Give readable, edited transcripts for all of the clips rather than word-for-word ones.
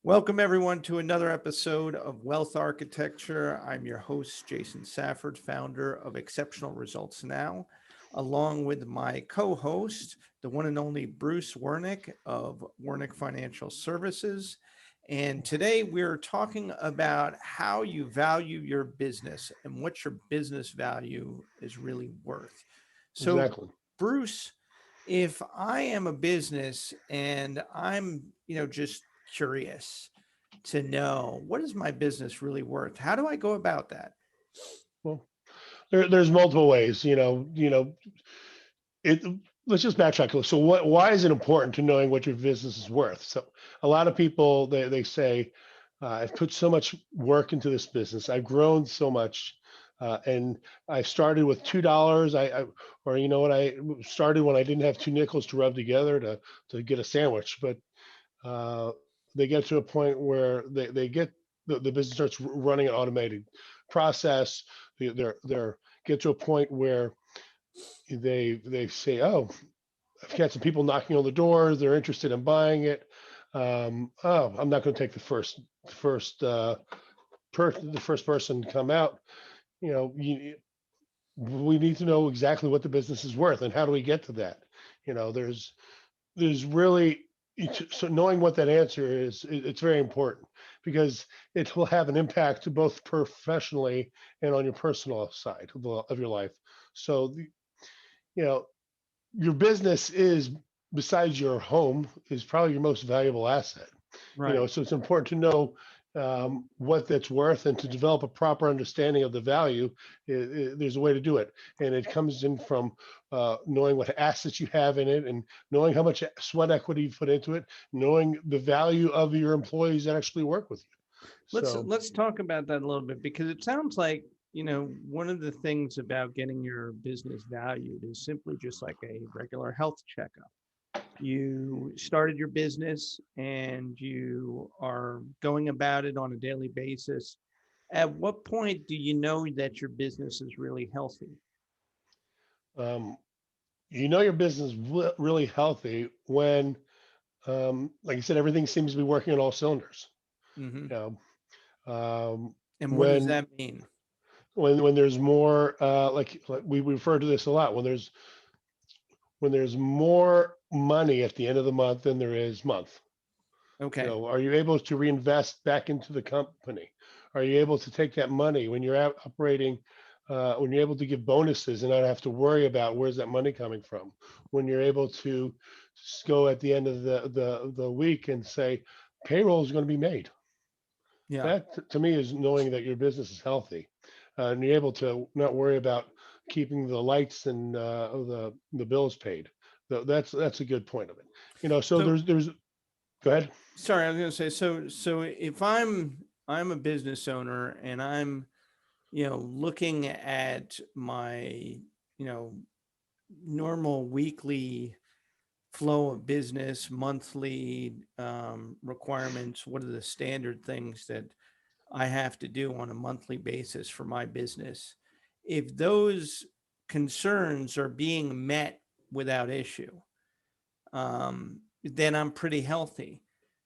Welcome, everyone, to another episode of Wealth Architecture. I'm your host, Jason Safford, founder of Exceptional Results Now, along with my co host, the one and only Bruce Wernick of Wernick Financial Services. And today we're talking about how you value your business and what your business value is really worth. So, Exactly. Bruce, if I am a business and I'm, just curious to know what is my business really worth? How do I go about that? Well, there's multiple ways. It. Let's just backtrack. So, what? Why is it important to knowing what your business is worth? So, a lot of people they say, "I've put so much work into this business. I've grown so much, and I started with $2. Or you know what? I started when I didn't have two nickels to rub together to get a sandwich, but uh, they get to a point where they get the business starts running an automated process. They're get to a point where they say, oh, I've got some people knocking on the doors. They're interested in buying it. Oh, I'm not going to take first the first person to come out. You know, we need to know exactly what the business is worth and how do we get to that. There's really so knowing what that answer is, it's very important because it will have an impact both professionally and on your personal side of your life. So you know your business is, besides your home, is probably your most valuable asset. Right. So it's important to know what that's worth and to develop a proper understanding of the value. There's a way to do it, and it comes in from knowing what assets you have in it, and knowing how much sweat equity you put into it, knowing the value of your employees that actually work with you. Let's So let's talk about that a little bit because it sounds like, one of the things about getting your business valued is simply just like a regular health checkup. You started your business and you are going about it on a daily basis. At what point do you know that your business is really healthy? um, your business is really healthy when, like I said, everything seems to be working on all cylinders. Hmm. You know, And what does when that mean? there's more, like we refer to this a lot, when there's more money at the end of the month than there is month. Okay. Are you able to reinvest back into the company? Are you able to take that money when you're operating, when you're able to give bonuses and not have to worry about where's that money coming from? When you're able to go at the end of the week and say payroll is going to be made. Yeah. That to me is knowing that your business is healthy, and you're able to not worry about keeping the lights and the bills paid. That's a good point of it. So So there's go ahead. sorry, I was going to say, so if I'm a business owner and I'm, looking at my, you know, normal weekly flow of business, monthly requirements, what are the standard things that I have to do on a monthly basis for my business? If those concerns are being met without issue, then I'm pretty healthy.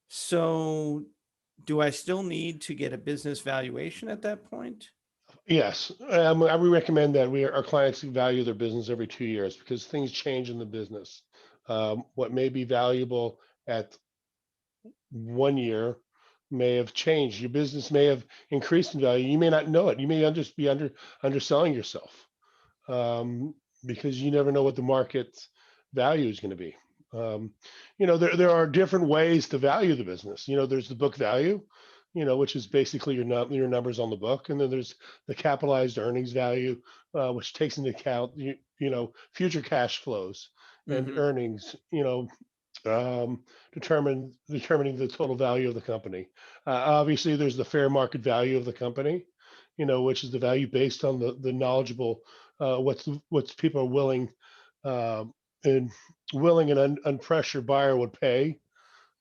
So, do I still need to get a business valuation at that point? Yes, I would recommend that our clients value their business every 2 years because things change in the business. What may be valuable at 1 year may have changed. Your business may have increased in value. You may not know it. You may just be underselling yourself, um, because you never know what the market value is going to be. Um, there are different ways to value the business. There's the book value, which is basically your numbers on the book, and then there's the capitalized earnings value, which takes into account future cash flows and Hmm. earnings. Determining the total value of the company. Obviously, there's the fair market value of the company, which is the value based on the knowledgeable, what's people are uh, and willing and unpressured buyer would pay,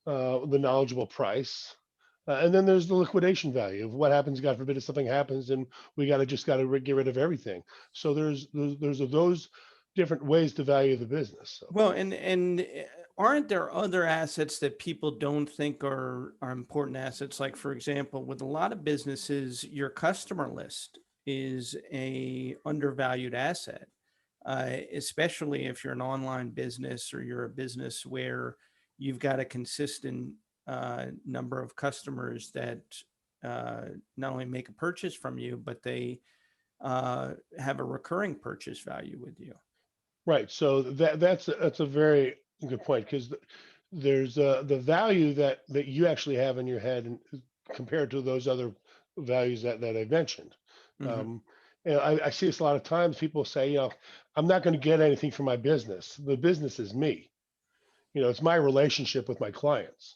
the knowledgeable price. And then there's the liquidation value of what happens. God forbid if something happens, and we got to get rid of everything. So there's those different ways to value the business. So, Well, and aren't there other assets that people don't think are important assets? Like, for example, with a lot of businesses, your customer list is a undervalued asset, especially if you're an online business or you're a business where you've got a consistent number of customers that not only make a purchase from you, but they have a recurring purchase value with you. Right. So that's a very good point, because there's the value that you actually have in your head, and compared to those other values that I mentioned. Hmm. Um, and I see this a lot of times. People say, I'm not going to get anything from my business. The business is me. It's my relationship with my clients.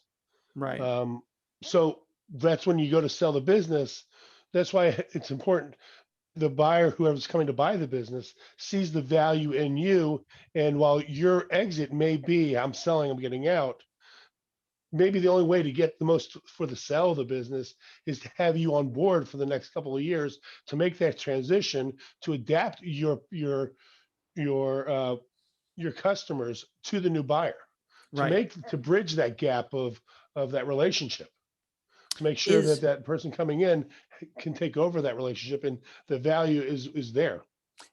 Right. Um, so that's when you go to sell the business. That's why it's important the buyer, whoever's coming to buy the business, sees the value in you. And while your exit may be, I'm selling, I'm getting out, maybe the only way to get the most for the sale of the business is to have you on board for the next couple of years to make that transition, to adapt your your customers to the new buyer, Right. to bridge that gap of that relationship, to make sure that Is that person coming in can take over that relationship, and the value is there.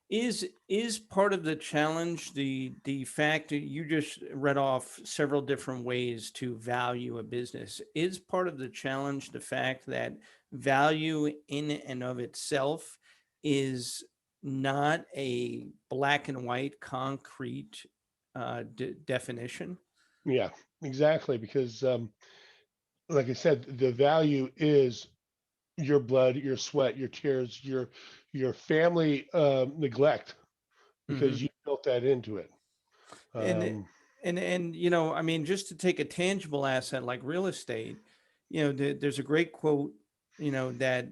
is part of the challenge the fact that you just read off several different ways to value a business? Is part of the challenge the fact that value in and of itself is not a black and white concrete definition? Yeah, exactly. Because, like I said, the value is your blood, your sweat, your tears, your family neglect, Hmm. because you built that into it. And Um, I mean, just to take a tangible asset like real estate, there's a great quote, that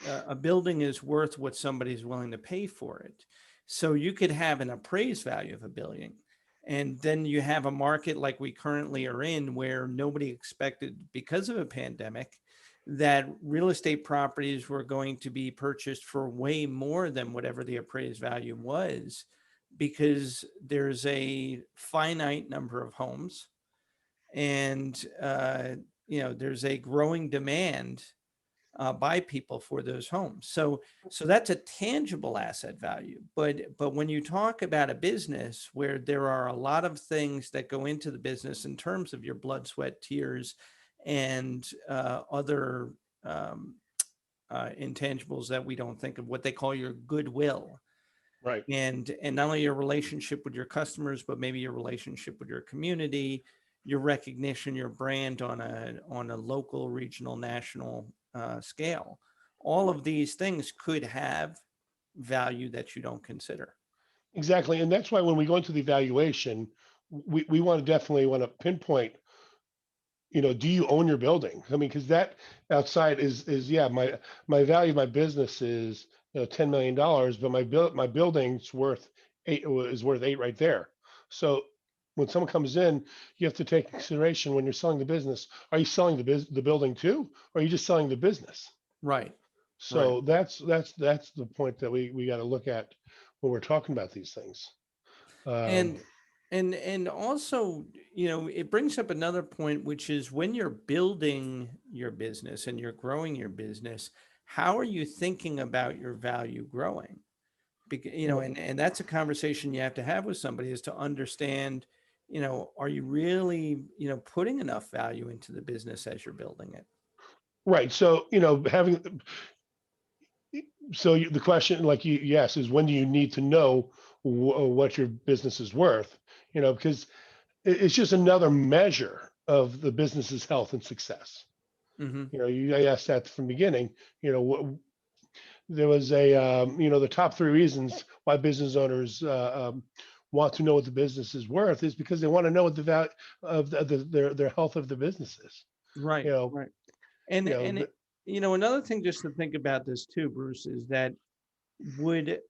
a building is worth what somebody's willing to pay for it. So you could have an appraised value of a billion, and then you have a market like we currently are in, where nobody expected, because of a pandemic, that real estate properties were going to be purchased for way more than whatever the appraised value was, because there's a finite number of homes, and there's a growing demand by people for those homes. So that's a tangible asset value. But when you talk about a business where there are a lot of things that go into the business in terms of your blood, sweat, tears, and other um, intangibles that we don't think of, what they call your goodwill, right. and not only your relationship with your customers, but maybe your relationship with your community, your recognition, your brand on a local, regional, national scale. All of these things could have value that you don't consider. Exactly. And that's why when we go into the evaluation, we want to definitely want to pinpoint, do you own your building? I mean, because that outside is yeah, my value of my business is $10 million, but my building's worth eight, is worth eight right there. So when someone comes in, you have to take consideration when you're selling the business. Are you selling the building too, or are you just selling the business? Right. Right. So that's the point that we got to look at when we're talking about these things. Um, And and also, it brings up another point, which is when you're building your business and you're growing your business, how are you thinking about your value growing? Because, and that's a conversation you have to have with somebody, is to understand, are you really, putting enough value into the business as you're building it? right. So having the question, like yes, is when do you need to know what your business is worth? Because it's just another measure of the business's health and success. Hmm. I asked that from the beginning. What there was the top three reasons why business owners want to know what the business is worth is because they want to know what the value of their health of the business is. Right. You know, Right. And you know, and another thing just to think about this too, Bruce, is that, would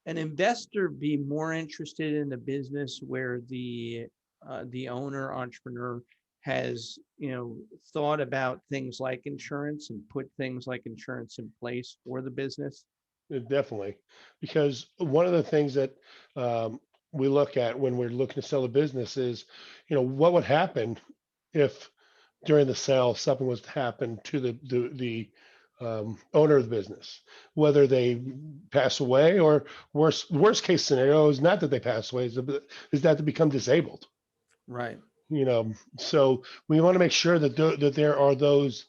an investor be more interested in a business where the owner entrepreneur has, thought about things like insurance and put things like insurance in place for the business? definitely, because one of the things that we look at when we're looking to sell a business is, what would happen if during the sale something was to happen to the owner of the business, whether they pass away, or worst case scenario is not that they pass away, is that they become disabled. Right. So we want to make sure that that there are those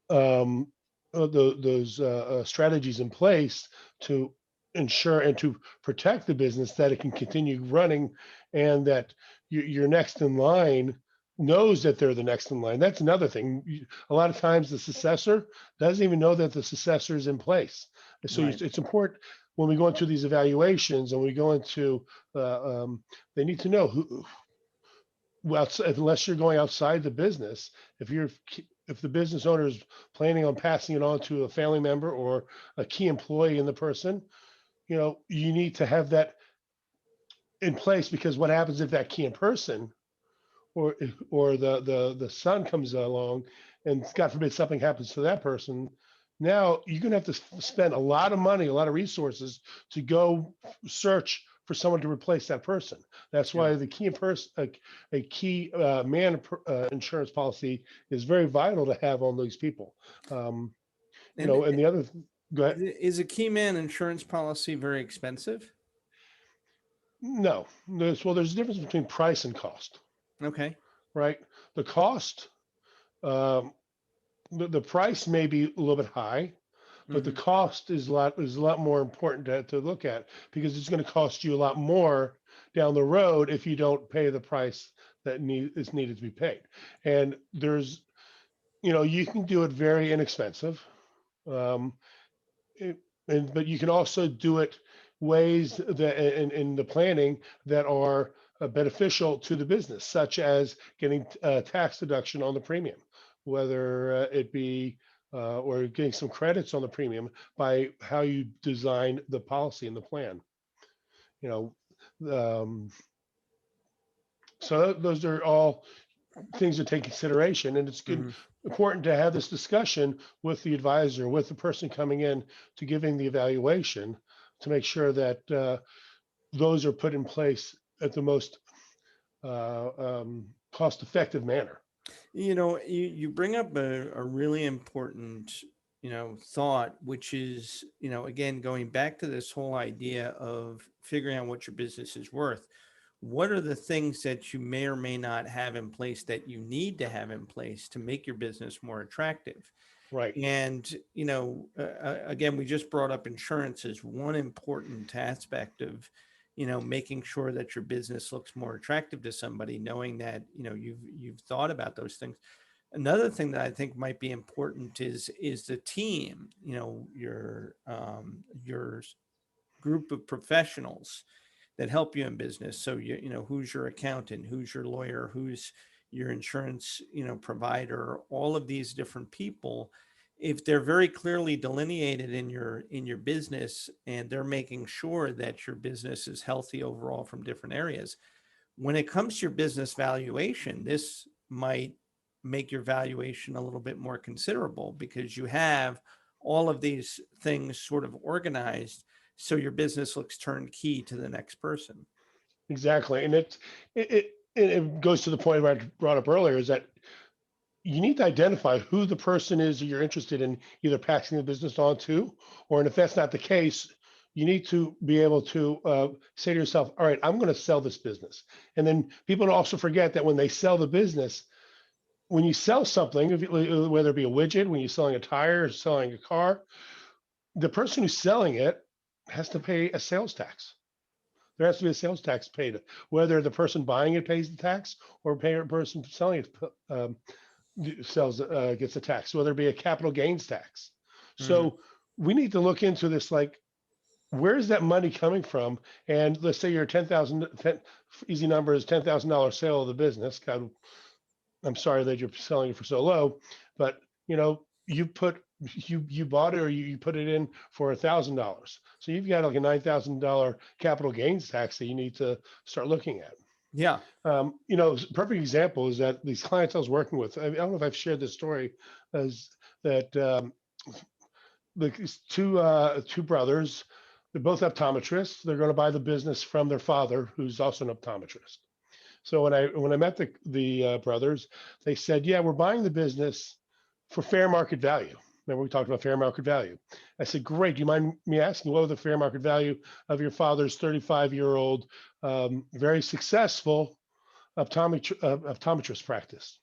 um, strategies in place to ensure and to protect the business, that it can continue running, and that your next in line knows that they're the next in line. That's another thing. A lot of times the successor doesn't even know that the successor is in place. So Right. it's important when we go into these evaluations and we go into, they need to know who, well, unless you're going outside the business, if you're if the business owner is planning on passing it on to a family member or a key employee in the person, you need to have that in place, because what happens if that key in person or the son comes along, and God forbid something happens to that person, now you're going to have to spend a lot of money, a lot of resources to go search for someone to replace that person. That's Yeah. why the key in person, a key man insurance policy is very vital to have on these people. Um, And and the other, go ahead. is a key man insurance policy very expensive? No, there's a difference between price and cost, Okay. right? The cost, um, the price may be a little bit high, but the Hmm. cost is a lot more important to look at, because it's going to cost you a lot more down the road if you don't pay the price that is needed to be paid. And you can do it very inexpensive, um, it- but you can also do it ways that in the planning that are beneficial to the business, such as getting tax deduction on the premium, whether it be or getting some credits on the premium by how you design the policy and the plan. You know, so those are all things to take consideration, and it's good, Hmm. important to have this discussion with the advisor, with the person coming in to giving the evaluation, to make sure that those are put in place at the most cost-effective manner. You bring up a really important, thought, which is, again, going back to this whole idea of figuring out what your business is worth. What are the things that you may or may not have in place that you need to have in place to make your business more attractive? Right. And, again, we just brought up insurance as one important aspect of, making sure that your business looks more attractive to somebody, knowing that, you've thought about those things. Another thing that I think might be important is the team, your group of professionals that help you in business. So who's your accountant, who's your lawyer, who's your insurance, provider, all of these different people. If they're very clearly delineated in your business, and they're making sure that your business is healthy overall from different areas, when it comes to your business valuation, this might make your valuation a little bit more considerable, because you have all of these things sort of organized, so your business looks turnkey to the next person. Exactly. And it goes to the point I brought up earlier, is that you need to identify who the person is that you're interested in either passing the business on to, or, and if that's not the case, you need to be able to say to yourself, all right, I'm going to sell this business. And then people also forget that when they sell the business, when you sell something, whether it be a widget, when you're selling a tire or selling a car, the person who's selling it has to pay a sales tax. There has to be a sales tax paid, whether the person buying it pays the tax, or pay a person selling it sells gets a tax, whether it be a capital gains tax. Mhm. So we need to look into this, like, where is that money coming from? And let's say your 10,000, easy number is $10,000 sale of the business. God, I'm sorry that you're selling it for so low, but you bought it, or you put it in for $1,000. So you've got like a $9,000 capital gains tax that you need to start looking at. Yeah. Perfect example is that these clients I was working with, I don't know if I've shared this story, is that the two brothers, They're both optometrists. They're going to buy the business from their father, who's also an optometrist. So when I met the brothers, they said, "Yeah, we're buying the business for fair market value." Remember we talked about fair market value. I said, "Great. Do you mind me asking what was the fair market value of your father's 35-year-old, very successful optometrist practice?"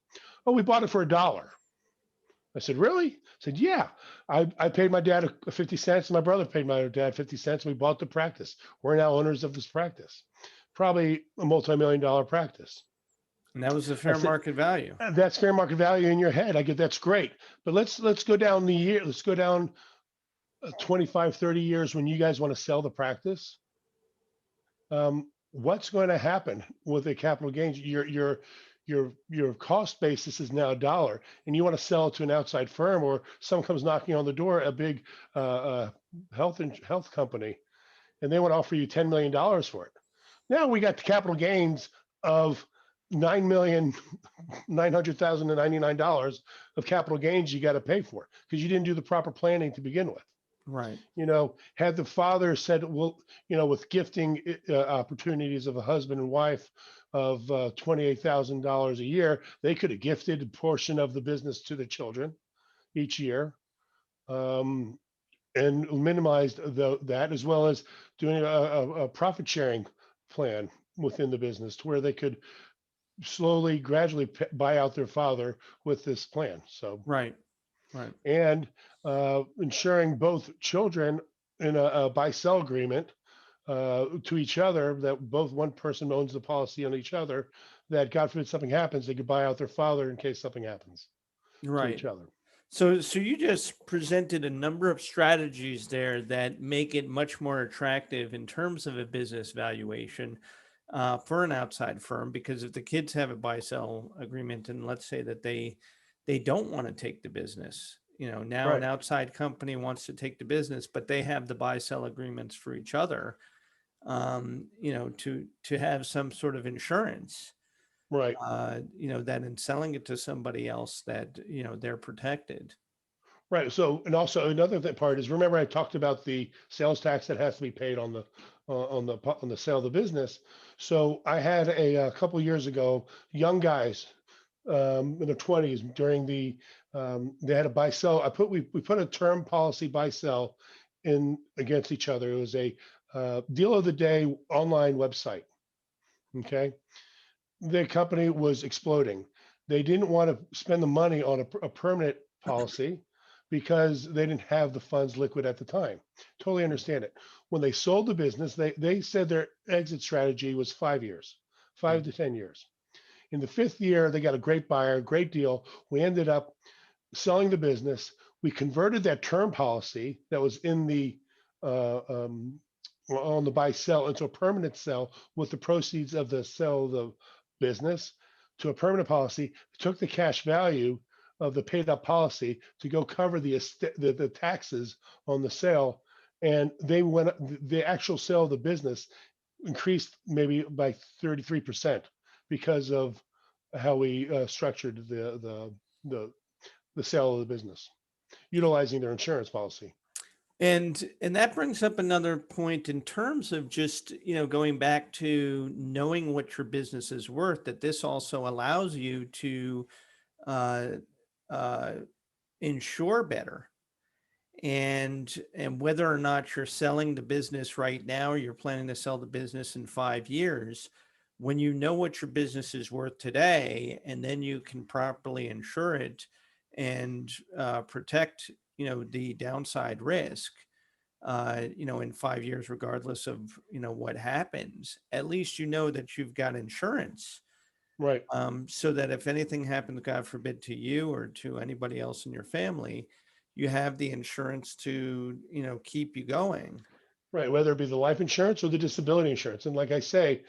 "Oh, we bought it for $1." I said, "Really?" I said, "Yeah. I paid my dad 50 cents, and my brother paid my dad 50 cents, and we bought the practice. We're now owners of this practice. Probably a multi-million dollar practice." And that was the I fair said, market value. That's fair market value in your head." I get, "That's great. But let's go down the year. Let's go down 25, 30 years when you guys want to sell the practice. What's going to happen with the capital gains? Your cost basis is now $1, and you want to sell it to an outside firm, or someone comes knocking on the door, a big health company, and they want to offer you $10 million for it. Now we got the capital gains of $9,900,099 of capital gains you got to pay for because you didn't do the proper planning to begin with. Right. Had the father said, well, with gifting opportunities of a husband and wife of $28,000 a year, they could have gifted a portion of the business to the children each year, and minimized that, as well as doing a profit sharing plan within the business to where they could slowly, gradually buy out their father with this plan. So, Right. Right. and ensuring both children in a buy-sell agreement to each other, that both one person owns the policy on each other, that God forbid something happens, they could buy out their father in case something happens to Right. each other. So you just presented a number of strategies there that make it much more attractive in terms of a business valuation for an outside firm. Because if the kids have a buy-sell agreement, and let's say that they don't want to take the business, now an Right, outside company wants to take the business, but they have the buy-sell agreements for each other, to have some sort of insurance, right. that in selling it to somebody else that, they're protected. Right. So, and also another part is, remember I talked about the sales tax that has to be paid on the on the sale of the business. So I had a couple years ago, young guys in their 20s, during they had a buy sell. We put a term policy buy sell in against each other. It was a deal of the day online website. Okay, the company was exploding. They didn't want to spend the money on a permanent policy because they didn't have the funds liquid at the time. Totally understand it. When they sold the business, they said their exit strategy was 5 years, Yeah. 5 to 10 years. In the fifth year, they got a great buyer, great deal. We ended up selling the business. We converted that term policy that was in the uh, um, on the buy sell into a permanent sell with the proceeds of the sale of the business to a permanent policy. Took the cash value of the paid up policy to go cover the taxes on the sale, and the actual sale of the business increased maybe by 33% because of how we structured the sale of the business, utilizing their insurance policy. And that brings up another point in terms of just, going back to knowing what your business is worth, that this also allows you to uh, uh, insure better. And whether or not you're selling the business right now, or you're planning to sell the business in 5 years, when you know what your business is worth today, and then you can properly insure it and protect, the downside risk, in 5 years, regardless of, what happens, at least you know that you've got insurance, Right. so that if anything happens, God forbid, to you or to anybody else in your family, you have the insurance to, keep you going. Right. Whether it be the life insurance or the disability insurance. And like I say,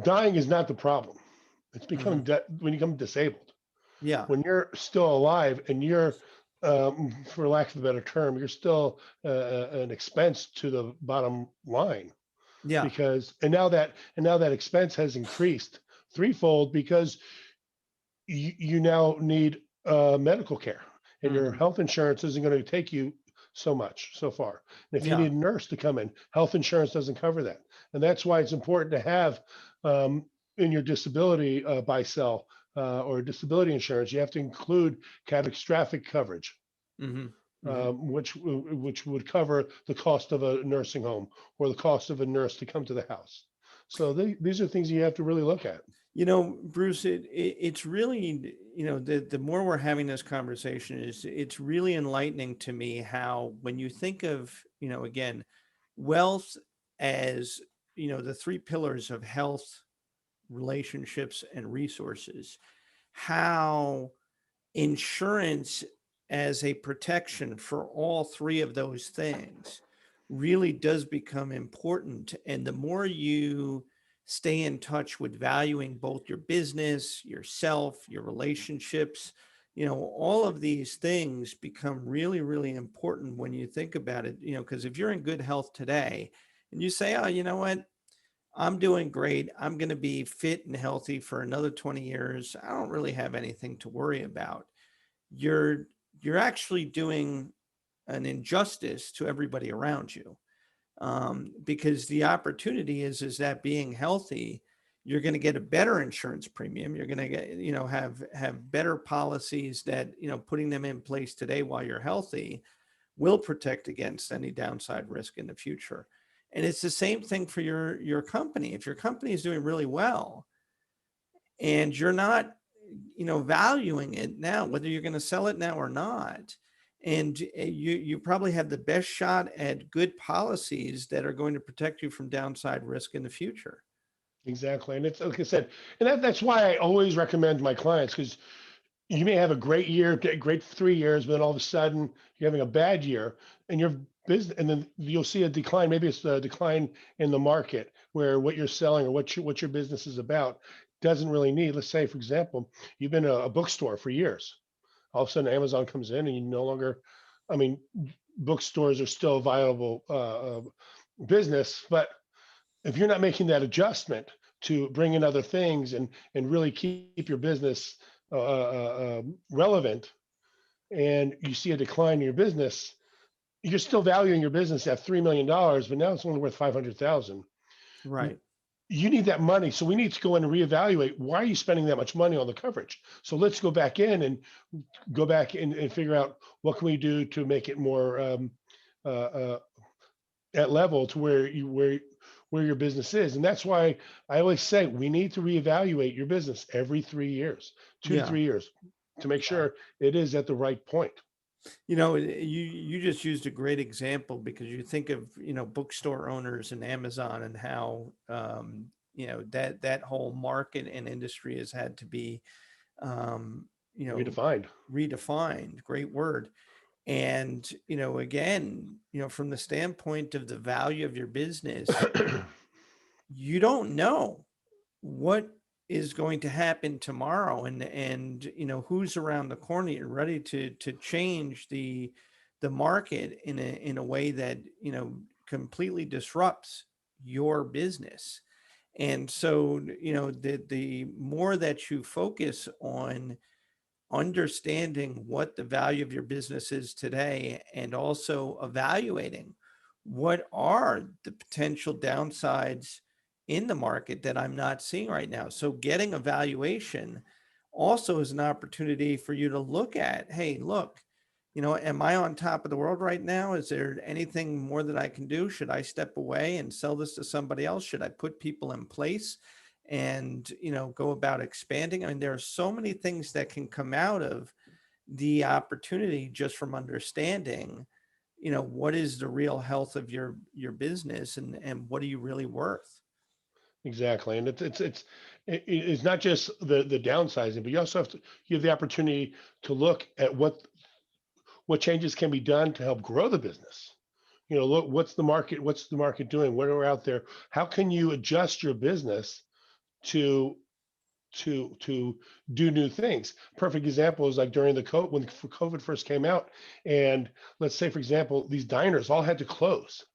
dying is not the problem. It's becoming Hmm. when you become disabled. Yeah. When you're still alive and you're, for lack of a better term, you're still an expense to the bottom line, Yeah. because and now that expense has increased threefold because you now need medical care, and your Hmm. health insurance isn't going to take you so much so far. And if you Yeah. need a nurse to come in, health insurance doesn't cover that. And that's why it's important to have um, in your disability buy sell or disability insurance, you have to include catastrophic coverage, Hmm. Hmm. which would cover the cost of a nursing home or the cost of a nurse to come to the house. So these are things you have to really look at. Bruce, it's really, the more we're having this conversation it's really enlightening to me how when you think of, again, wealth as, the three pillars of health, relationships, and resources, how insurance as a protection for all three of those things really does become important. And the more you stay in touch with valuing both your business, yourself, your relationships, all of these things become really, really important when you think about it, because if you're in good health today and you say, oh, you know what? I'm doing great. I'm going to be fit and healthy for another 20 years. I don't really have anything to worry about. You're you're actually doing an injustice to everybody around you, because the opportunity is that being healthy, you're going to get a better insurance premium. You're going to get, have better policies that, putting them in place today while you're healthy will protect against any downside risk in the future. And it's the same thing for your company. If your company is doing really well and you're not, valuing it now, whether you're going to sell it now or not, and you probably have the best shot at good policies that are going to protect you from downside risk in the future. Exactly. And it's like I said, and that's why I always recommend my clients, because you may have a great year, great 3 years, but then all of a sudden you're having a bad year and your business, and then you'll see a decline. Maybe it's a decline in the market where what you're selling or what your business is about doesn't really need. Let's say, for example, you've been a bookstore for years. All of a sudden, Amazon comes in and you no longer. I mean, bookstores are still a viable business, but if you're not making that adjustment to bring in other things and really keep your business relevant, and you see a decline in your business, you're still valuing your business at $3 million, but now it's only worth 500,000. Right. You need that money, so we need to go in and reevaluate why are you spending that much money on the coverage. So let's go back in and go back and figure out what can we do to make it more uh, uh, at level to where your business is. And that's why I always say we need to reevaluate your business every 3 years, two to Yeah. 3 years, to make Yeah. sure it is at the right point. You just used a great example because you think of, bookstore owners and Amazon and how, that whole market and industry has had to be, um, you know, Redefined. redefined. Great word. And, again, from the standpoint of the value of your business, you don't know what is going to happen tomorrow, and who's around the corner. You're ready to change the market in a way that, completely disrupts your business. And so, the more that you focus on understanding what the value of your business is today and also evaluating what are the potential downsides in the market that I'm not seeing right now. So getting a valuation also is an opportunity for you to look at, hey, look, am I on top of the world right now? Is there anything more that I can do? Should I step away and sell this to somebody else? Should I put people in place and, go about expanding? I mean, there are so many things that can come out of the opportunity just from understanding, what is the real health of your business, and what are you really worth? Exactly. And it's not just the downsizing, but you also have to you have the opportunity to look at what changes can be done to help grow the business. Look, what's the market doing? What are out there? How can you adjust your business to to do new things? Perfect example is like during the COVID, when COVID first came out, and let's say, for example, these diners all had to close,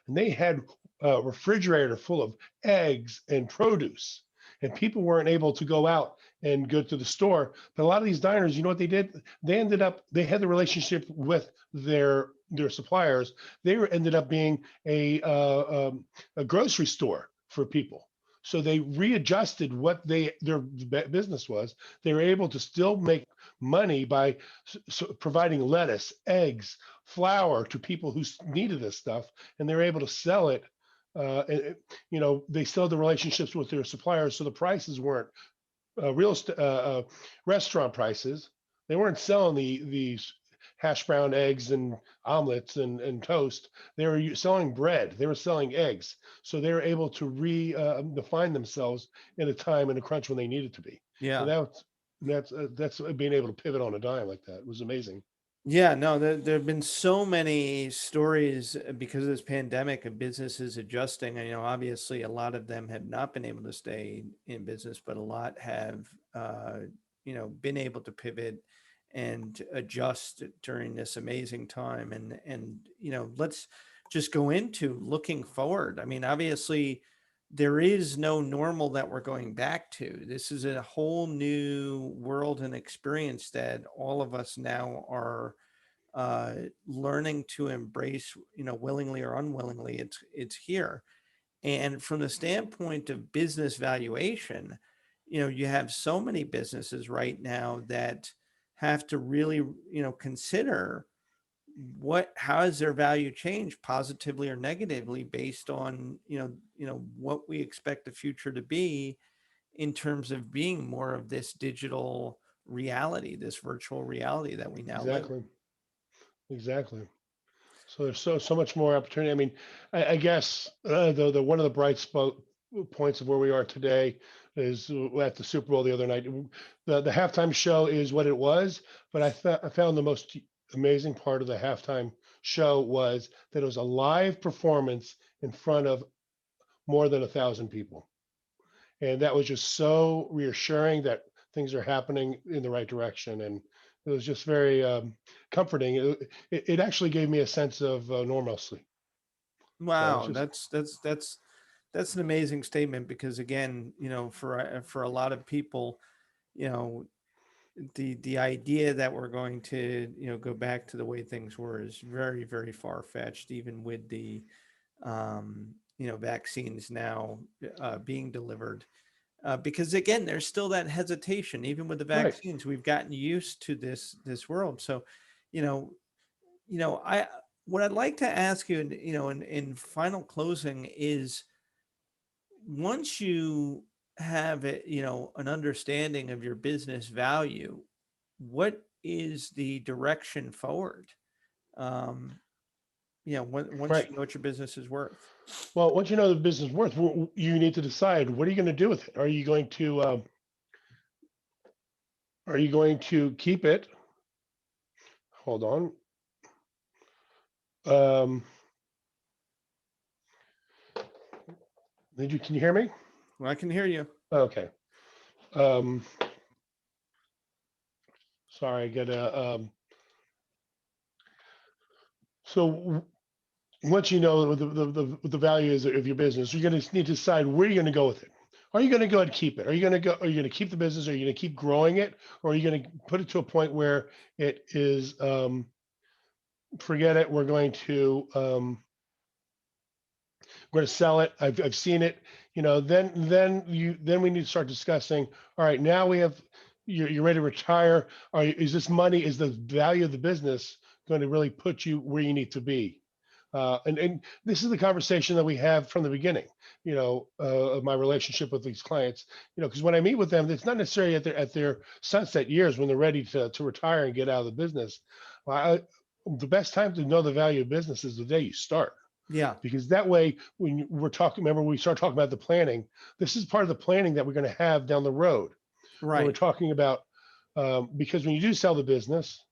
and they had a refrigerator full of eggs and produce, and people weren't able to go out and go to the store. But a lot of these diners, you know what they did? They had the relationship with their suppliers. Ended up being a grocery store for people. So they readjusted what their business was. They were able to still make money by providing lettuce, eggs, flour to people who needed this stuff, and they're able to sell it. They still had the relationships with their suppliers, so the prices weren't restaurant prices. They weren't selling these hash brown eggs and omelets and toast. They were selling bread. They were selling eggs. So they were able to define themselves in a time in a crunch when they needed to be. And Yeah. that's being able to pivot on a dime like that. It was amazing. Yeah, no, there have been so many stories because of this pandemic of businesses adjusting. And, obviously a lot of them have not been able to stay in business, but a lot have, been able to pivot and adjust during this amazing time. And let's just go into looking forward. I mean, obviously there is no normal that we're going back to. This is a whole new world and experience that all of us now are learning to embrace, willingly or unwillingly. It's here. And from the standpoint of business valuation, you have so many businesses right now that have to really, consider how has their value changed positively or negatively based on, what we expect the future to be in terms of being more of this digital reality, this virtual reality that we now live. Exactly. Exactly. So there's so much more opportunity. I mean, I guess the one of the bright points of where we are today is at the Super Bowl the other night. The halftime show is what it was, but I found the most amazing part of the halftime show was that it was a live performance in front of more than 1,000 people, and that was just so reassuring that things are happening in the right direction. And it was just very comforting. It actually gave me a sense of normalcy. So it's Wow, just that's an amazing statement because again, for a lot of people, you know, the idea that we're going to, go back to the way things were is very, very far fetched, even with the vaccines now being delivered. Because again, there's still that hesitation, even with the right. vaccines. We've gotten used to this world. So, you know, I what I'd like to ask you, in final closing, is once you have it, an understanding of your business value, what is the direction forward? Um, once Right. you know what your business is worth. Well, once you know the business worth, you need to decide what are you going to do with it. Are you going to keep it? Hold on. Um, can you hear me? Well, I can hear you. Okay. Um, sorry, I got a. So once you know what the value is of your business, you're going to need to decide where you're going to go with it. Are you going to go and keep it? Are you going to keep the business? Are you going to keep growing it? Or are you going to put it to a point where it is, forget it. We're going to sell it. I've seen it, then we need to start discussing, all right, now you're ready to retire. Is this money, is the value of the business going to really put you where you need to be? And this is the conversation that we have from the beginning, of my relationship with these clients, because when I meet with them, it's not necessarily at their sunset years when they're ready to retire and get out of the business. The best time to know the value of business is the day you start, Yeah, because that way, when we're talking, remember we start talking about the planning. This is part of the planning that we're going to have down the road when we're right. talking about, because when you do sell the business,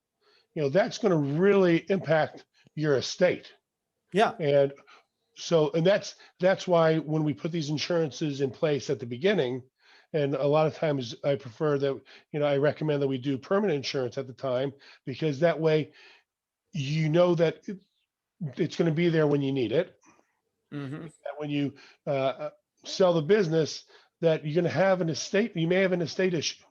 that's going to really impact your estate. Yeah, And that's why when we put these insurances in place at the beginning, and a lot of times I prefer that, I recommend that we do permanent insurance at the time, because that way that it's going to be there when you need it. hmm, That when you uh, sell the business, that you're going to have an estate, you may have an estate issue,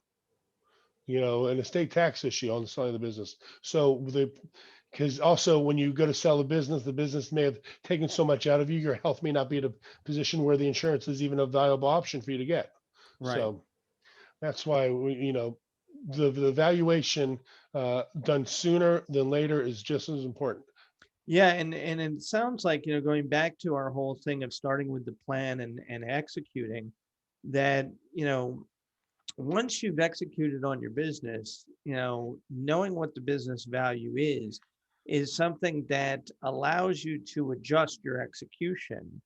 an estate tax issue on the side of the business. So because also when you go to sell the business may have taken so much out of you, your health may not be in a position where the insurance is even a viable option for you to get. Right. So that's why the valuation done sooner than later is just as important. Yeah, and it sounds like, going back to our whole thing of starting with the plan and executing, that, once you've executed on your business, knowing what the business value is something that allows you to adjust your execution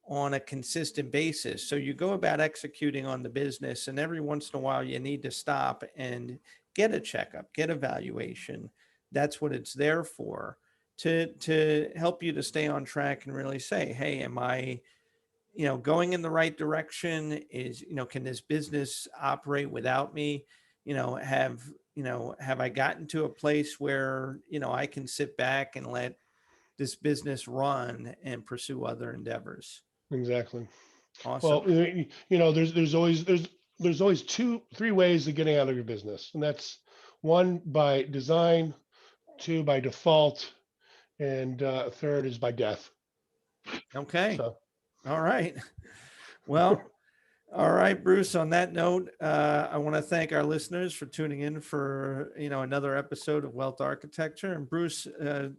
on a consistent basis. So you go about executing on the business, and every once in a while you need to stop and get a checkup, get a valuation. That's what it's there for, to help you to stay on track and really say, hey, am I, going in the right direction? Is, can this business operate without me? Have I gotten to a place where, I can sit back and let this business run and pursue other endeavors? Exactly. Well, Awesome. there's always two, three ways of getting out of your business, and that's one by design, two by default, and third is by death. Okay. So, All right. Well, all right, Bruce. On that note, I want to thank our listeners for tuning in for, another episode of Wealth Architecture. And Bruce,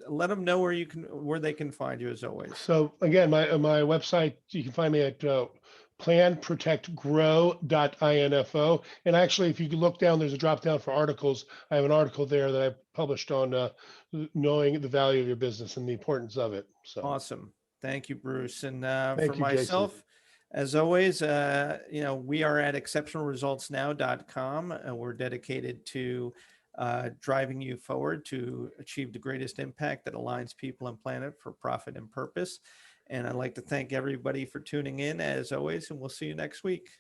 let them know where they can find you as always. so again, my website, you can find me at planprotectgrow.info. And actually, if you can look down, there's a drop down for articles. I have an article there that I published on knowing the value of your business and the importance of it. So, Awesome. Thank you, Bruce. And for thank you, Jason. myself, as always, we are at exceptionalresultsnow.com. We're dedicated to driving you forward to achieve the greatest impact that aligns people and planet for profit and purpose. And I'd like to thank everybody for tuning in as always, and we'll see you next week.